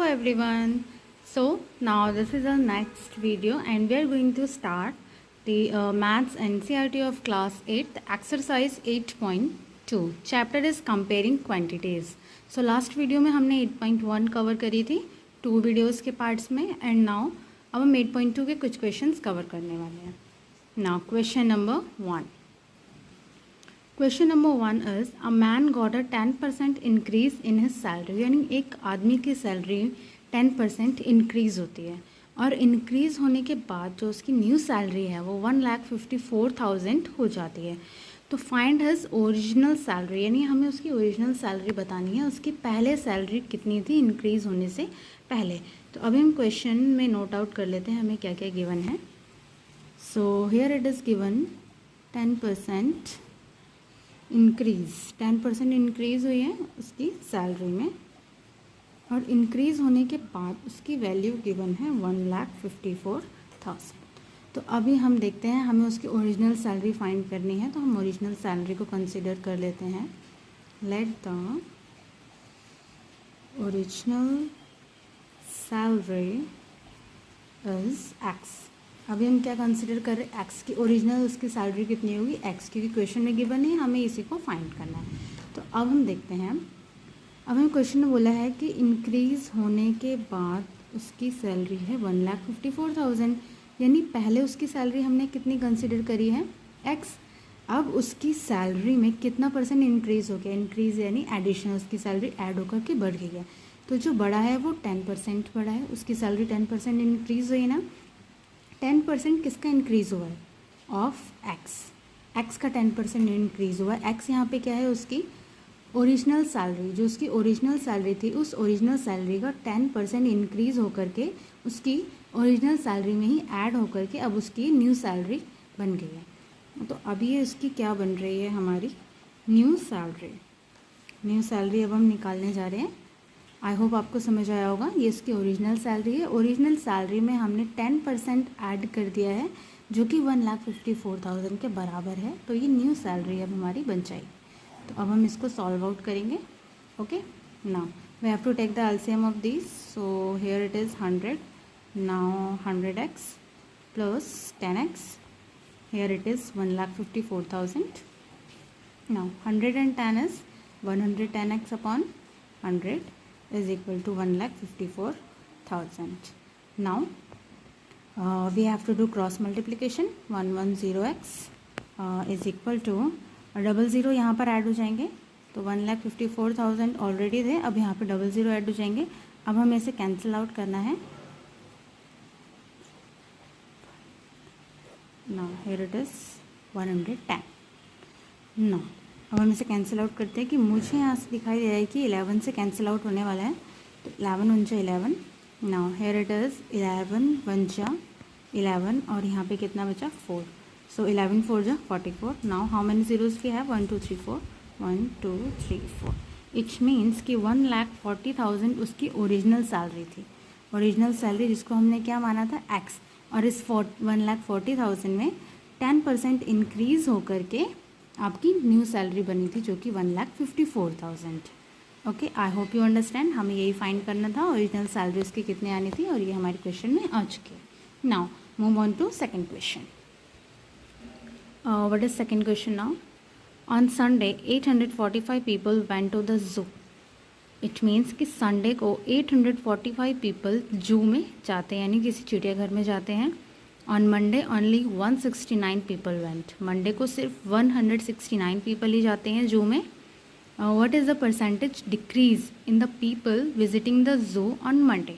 everyone. So now this is our next video and we are going to start the Maths NCERT of class 8 exercise 8.2. Chapter is comparing quantities. So last video में हमने 8.1 cover करी थी 2 videos के parts में and now अब हम 8.2 के कुछ क्वेश्चंस कवर करने वाले हैं. Now question number 1. Question number 1 is a man got a 10% increase in his salary. यानी एक आदमी की सैलरी 10% इंक्रीज़ होती है और इंक्रीज़ होने के बाद जो उसकी न्यू सैलरी है वो 1,54,000 हो जाती है. तो फाइंड हिज ओरिजिनल सैलरी, यानी हमें उसकी ओरिजिनल सैलरी बतानी है. उसकी पहले सैलरी कितनी थी इंक्रीज़ होने से पहले. तो अभी हम क्वेश्चन में नोट आउट कर लेते हैं हमें क्या क्या गिवन है. सो here it is given 10% increase. 10% increase हुई है उसकी सैलरी में और इंक्रीज़ होने के बाद उसकी वैल्यू गिवन है 1,54,000. तो अभी हम देखते हैं हमें उसकी ओरिजिनल सैलरी फाइंड करनी है. तो हम ओरिजिनल सैलरी को कंसिडर कर लेते हैं. Let the original salary is x. अभी हम क्या कंसिडर कर रहे हैं, एक्स की ओरिजिनल उसकी सैलरी कितनी होगी एक्स, क्योंकि क्वेश्चन में गिवन है हमें इसी को फाइंड करना है. तो अब हम देखते हैं. अब हमें क्वेश्चन में बोला है कि इंक्रीज़ होने के बाद उसकी सैलरी है 1,54,000. यानी पहले उसकी सैलरी हमने कितनी कंसिडर करी है एक्स. अब उसकी सैलरी में कितना परसेंट इंक्रीज़ हो गया, इंक्रीज़ यानी एडिशन, उसकी सैलरी ऐड होकर के बढ़ गई है. तो जो बड़ा है वो 10% बढ़ा है, उसकी सैलरी 10% इंक्रीज़ हुई ना. 10% किसका इंक्रीज़ हुआ है ऑफ एक्स. एक्स का 10% इंक्रीज़ हुआ है. एक्स यहाँ पे क्या है उसकी ओरिजिनल सैलरी. जो उसकी ओरिजिनल सैलरी थी उस ओरिजिनल सैलरी का 10% इंक्रीज़ होकर के उसकी ओरिजिनल सैलरी में ही ऐड होकर के अब उसकी न्यू सैलरी बन गई है. तो अभी ये उसकी क्या बन रही है हमारी न्यू सैलरी. न्यू सैलरी अब हम निकालने जा रहे हैं. आई होप आपको समझ आया होगा. ये इसकी ओरिजिनल सैलरी है. ओरिजिनल सैलरी में हमने 10% ऐड कर दिया है जो कि 1,54,000 के बराबर है. तो ये न्यू सैलरी अब हमारी बन जाएगी. तो अब हम इसको सॉल्व आउट करेंगे. Okay, now we have to take the LCM of this. So here it is 100. Now 100x plus 10x. Here it is 1,54,000. Now 110 is 110x upon 100 is equal to 1,54,000. Now we have to do cross multiplication. 110x is equal to 00 यहाँ पर add हो जाएंगे. तो 1,54,000 already थे, अब यहाँ पे 00 add हो जाएंगे. अब हमें इसे कैंसिल आउट करना है. Now here it is 110. Now अब हम इसे कैंसिल आउट करते हैं कि मुझे यहाँ से दिखाई दे रहा है कि 11 से कैंसिल आउट होने वाला है. तो 11 वन जा 11. Now here it is 11 one जा 11 और यहाँ पे कितना बचा 4. सो 11 4 जा 44. Now how many zeros we have 1 2 3 4. 1 2 3 4. It means कि 1,40,000 उसकी ओरिजिनल सैलरी थी. ओरिजिनल सैलरी जिसको हमने क्या माना था एक्स, और इस 1,40,000 में 10% इंक्रीज़ होकर के आपकी न्यू सैलरी बनी थी जो कि 1,54,000. Okay, I hope you understand. हमें यही फाइंड करना था ओरिजिनल सैलरी उसकी कितनी आनी थी और ये हमारे क्वेश्चन में आ चुकी है. Now move on to second question. What is second question now. On Sunday 845 people went to the zoo. It means कि संडे को 845 पीपल जू में जाते हैं, यानी किसी चिड़ियाघर में जाते हैं. On Monday only 169 people went. Monday को सिर्फ 169 पीपल ही जाते हैं जू में. What is the percentage decrease in the people visiting the zoo on Monday.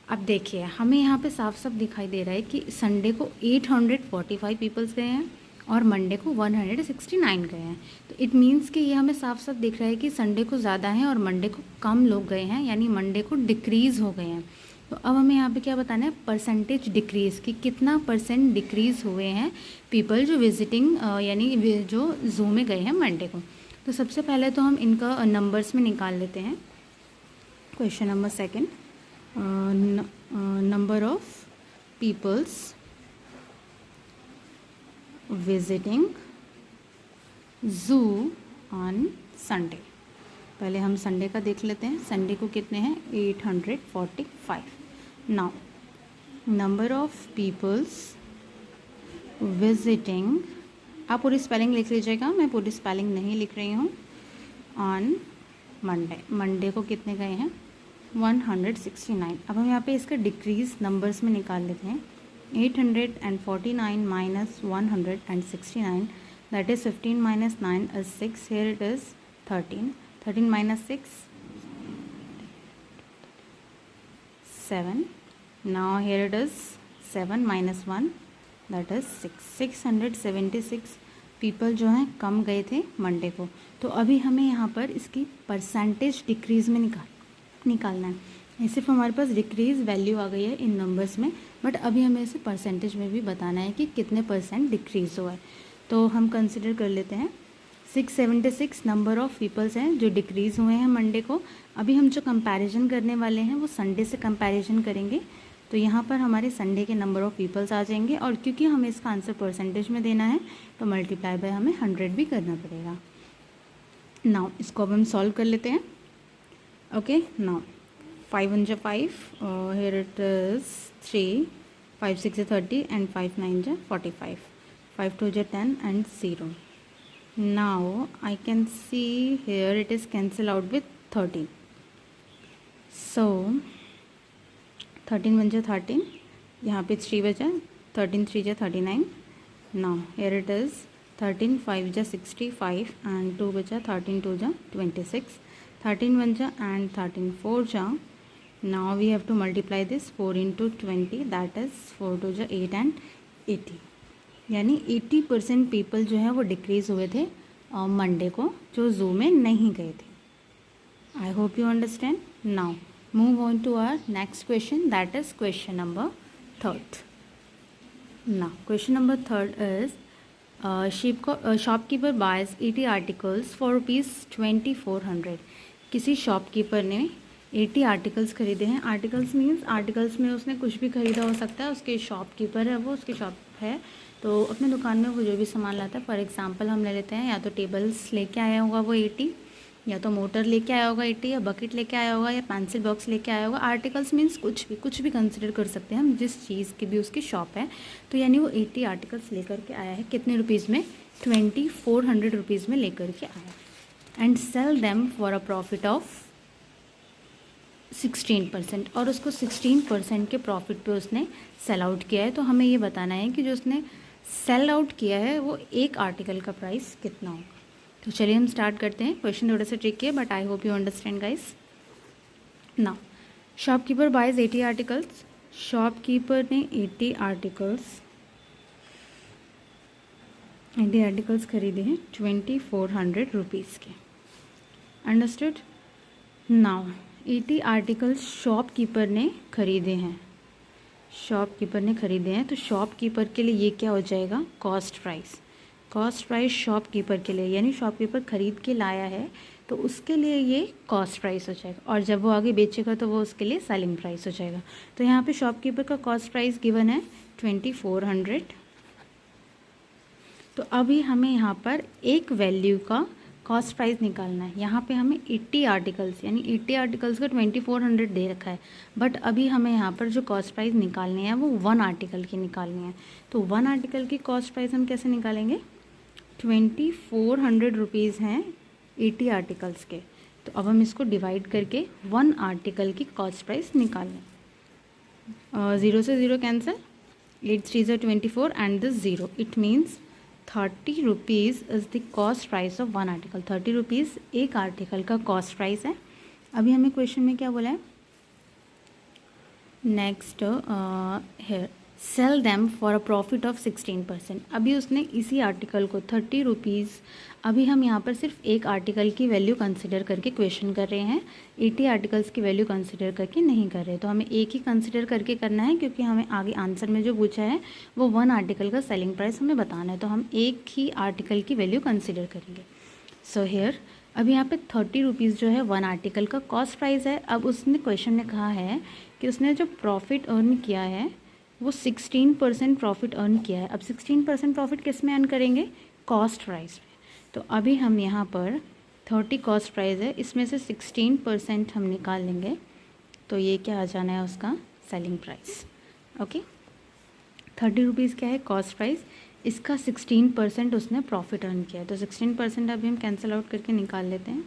अब देखिए हमें यहाँ पे साफ साफ दिखाई दे रहा है कि संडे को 845 पीपल्स गए हैं और मंडे को 169 गए हैं. तो इट मीन्स कि ये हमें साफ साफ दिख रहा है कि संडे को ज़्यादा हैं और मंडे को कम लोग गए हैं, यानी मंडे को डिक्रीज़ हो गए हैं. तो अब हमें यहाँ पे क्या बताना है परसेंटेज डिक्रीज़ की कितना परसेंट डिक्रीज़ हुए हैं पीपल जो विजिटिंग यानी जो जू में गए हैं मंडे को. तो सबसे पहले तो हम इनका नंबर्स में निकाल लेते हैं. Question number second, number of peoples visiting zoo on Sunday. पहले हम संडे का देख लेते हैं। संडे को कितने हैं? 845। Now number of peoples visiting, आप पूरी स्पेलिंग लिख लीजिएगा, मैं पूरी स्पेलिंग नहीं लिख रही हूँ। ऑन मंडे, मंडे को कितने गए हैं? 169। अब हम यहाँ पे इसका डिक्रीज नंबर्स में निकाल लेते हैं। 849 minus 169, that is 15 minus 9 is 6, here it is 13, 13 minus 6 7, now here it is 7 minus 1 that is 6, 676 people जो हैं कम गए थे मंडे को। तो अभी हमें यहाँ पर इसकी परसेंटेज डिक्रीज़ में निकालना है। ये सिर्फ हमारे पास डिक्रीज़ वैल्यू आ गई है इन नंबर्स में, बट अभी हमें इसे परसेंटेज में भी बताना है कि कितने परसेंट डिक्रीज़ हुआ है। तो हम कंसिडर कर लेते हैं 676 नंबर ऑफ़ पीपल्स हैं जो डिक्रीज़ हुए हैं मंडे को। अभी हम जो कंपैरिजन करने वाले हैं वो संडे से कंपैरिजन करेंगे। तो यहाँ पर हमारे संडे के नंबर ऑफ़ पीपल्स आ जाएंगे, और क्योंकि हमें इसका आंसर परसेंटेज में देना है तो मल्टीप्लाई बाय हमें 100 भी करना पड़ेगा। नाउ इसको अब हम सॉल्व कर लेते हैं। Okay, now 5 1 5, here it is 3, 5 6 30 and 5 9 45, 5 2 10 and 0. Now I can see here it is cancel out with 13. So 13 1 13, यहाँ पे 3 बचा, 13 3 39. Now here it is 13 5 65 and 2 बचा, 13 2 26, 13 1 and 13 4 Now we have to multiply this 4 into 20, that is 4 2 8 and 80, यानी 80% people जो है वो decrease हुए थे मंडे को, जो ज़ू में नहीं गए थे। I hope you understand. Now move on to our next question, that is question number 3rd। Now question number 3rd is shopkeeper buys 80 articles for ₹2400। किसी शॉपकीपर ने 80 आर्टिकल्स खरीदे हैं। आर्टिकल्स मीन्स आर्टिकल्स में उसने कुछ भी खरीदा हो सकता है, उसके शॉपकीपर है वो, उसकी शॉप है तो अपने दुकान में वो जो भी सामान लाता है। फॉर एग्जांपल हम ले लेते हैं, या तो टेबल्स लेके आया होगा वो 80, या तो मोटर लेके आया होगा 80, या बकेट लेके आया होगा, या पेंसिल बॉक्स लेके आया होगा। आर्टिकल्स मीन्स कुछ भी कंसिडर कर सकते हैं हम, जिस चीज़ की भी उसकी शॉप है। तो यानी वो 80 आर्टिकल्स लेकर के आया है, कितने रुपीज़ में? 2400 रुपीज़ में लेकर के आया। And sell them for a profit of 16%, और उसको 16% के प्रॉफिट पे उसने सेल आउट किया है। तो हमें ये बताना है कि जो उसने सेल आउट किया है वो एक आर्टिकल का प्राइस कितना होगा। तो चलिए हम स्टार्ट करते हैं। क्वेश्चन थोड़ा सा ट्रिकी है, but I hope you understand guys. Now shopkeeper buys 80 articles, shopkeeper ने 80 आर्टिकल्स खरीदे हैं 2400 रुपीज़ के। अंडरस्टूड। नाउ 80 आर्टिकल्स शॉपकीपर ने खरीदे हैं, तो शॉपकीपर के लिए ये क्या हो जाएगा? Cost price. Cost price shopkeeper के लिए, यानी शॉपकीपर खरीद के लाया है तो उसके लिए ये कॉस्ट प्राइस हो जाएगा, और जब वो आगे बेचेगा तो वो उसके लिए सेलिंग प्राइस हो जाएगा। तो यहाँ पे शॉपकीपर का कॉस्ट प्राइस गिवन है 2400। तो अभी हमें यहाँ पर एक वैल्यू का कॉस्ट प्राइस निकालना है। यहाँ पे हमें 80 आर्टिकल्स, यानी 80 आर्टिकल्स का 2400 दे रखा है, बट अभी हमें यहाँ पर जो कॉस्ट प्राइस निकालनी है वो 1 आर्टिकल की निकालनी है। तो 1 आर्टिकल की कॉस्ट प्राइस हम कैसे निकालेंगे? 2400 रुपीज़ हैं 80 आर्टिकल्स के। तो अब हम इसको डिवाइड करके 1 आर्टिकल की कॉस्ट प्राइस निकालें। 0 से 0 cancel, 8 3 24 and this 0, it means 30 rupees is the cost price of 1 article. 30 rupees एक आर्टिकल का कॉस्ट प्राइस है। अभी हमें क्वेश्चन में क्या बोला है? नेक्स्ट है sell them for a profit of 16%। अभी उसने इसी आर्टिकल को 30 रुपीज़, अभी हम यहाँ पर सिर्फ एक आर्टिकल की वैल्यू कंसिडर करके क्वेश्चन कर रहे हैं, 80 आर्टिकल्स की वैल्यू कंसिडर करके नहीं कर रहे। तो हमें एक ही कंसिडर करके करना है, क्योंकि हमें आगे आंसर में जो पूछा है वो 1 आर्टिकल का सेलिंग प्राइस हमें बताना है। तो हम एक ही आर्टिकल की वैल्यू कंसिडर करेंगे। सो हेयर अभी यहाँ पे 30 रुपीज़ जो है 1 आर्टिकल का कॉस्ट प्राइस है। अब उसने क्वेश्चन में कहा है कि उसने जो प्रॉफिट अर्न किया है वो 16% प्रॉफिट अर्न किया है। अब 16% प्रॉफिट किस में अर्न करेंगे? कॉस्ट प्राइस में। तो अभी हम यहाँ पर 30 कॉस्ट प्राइस है, इसमें से 16% हम निकाल लेंगे तो ये क्या आ जाना है उसका सेलिंग प्राइस। ओके, 30 रुपीज़ क्या है कॉस्ट प्राइस, इसका 16% उसने प्रॉफिट अर्न किया है, तो 16% अभी हम कैंसिल आउट करके निकाल लेते हैं।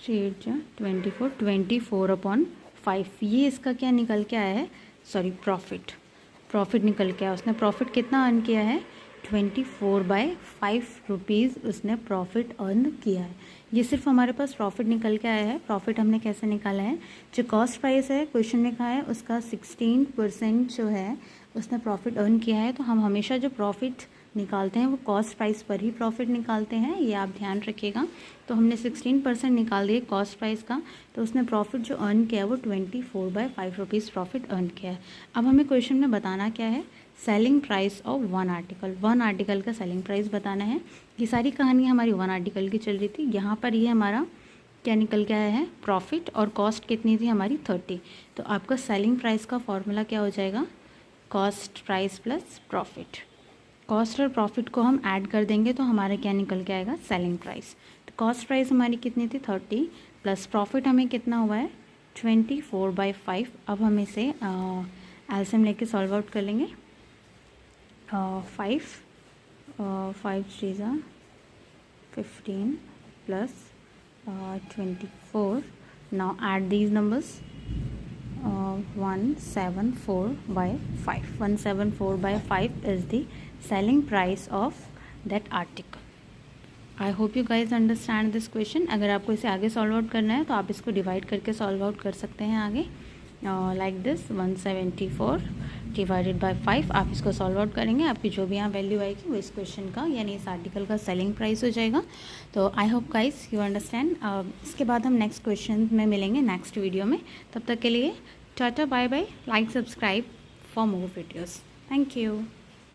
24/5, ये इसका क्या निकल के आया है, सॉरी प्रॉफिट निकल के आया। उसने प्रॉफिट कितना अर्न किया है, 24/5 रुपीज़ उसने प्रॉफिट अर्न किया है। ये सिर्फ हमारे पास प्रॉफिट निकल के आया है। प्रॉफिट हमने कैसे निकाला है, जो कॉस्ट प्राइस है क्वेश्चन में कहा है उसका 16% जो है उसने प्रॉफिट अर्न किया है, तो हम हमेशा जो प्रॉफिट निकालते हैं वो कॉस्ट प्राइस पर ही प्रॉफिट निकालते हैं, ये आप ध्यान रखिएगा। तो हमने 16% निकाल दिए कॉस्ट प्राइस का, तो उसने प्रॉफिट जो अर्न किया है वो 24/5 रुपीज़ प्रॉफिट अर्न किया है। अब हमें क्वेश्चन में बताना क्या है, selling price of one article का सेलिंग प्राइस बताना है। ये सारी कहानी हमारी वन आर्टिकल की चल रही थी, यहाँ पर ये हमारा क्या निकल के आया है प्रॉफिट, और कॉस्ट कितनी थी हमारी 30। तो आपका सेलिंग प्राइस का फॉर्मूला क्या हो जाएगा, cost price plus profit. Cost और प्रॉफिट को हम ऐड कर देंगे तो हमारा क्या निकल के आएगा सेलिंग प्राइस। तो कॉस्ट प्राइस हमारी कितनी थी 30, प्लस प्रॉफिट हमें कितना हुआ है 24/5। अब हम इसे एलसीएम लेके सॉल्व आउट कर लेंगे। 5 3 15 plus 24। Now add these numbers, 174/5. 174/5 is the selling price of that article. I hope you guys understand this question. अगर आपको इसे आगे सॉल्व आउट करना है तो आप इसको डिवाइड करके सॉल्व आउट कर सकते हैं आगे, लाइक दिस 174 डिवाइडेड बाय 5। आप इसको सॉल्व आउट करेंगे, आपकी जो भी यहाँ वैल्यू आएगी वो इस क्वेश्चन का यानी इस आर्टिकल का सेलिंग प्राइस हो जाएगा। तो I hope guys you understand. इसके बाद हम नेक्स्ट क्वेश्चन में मिलेंगे नेक्स्ट वीडियो में। तब तक के लिए tata bye bye, like subscribe for more videos. Thank you.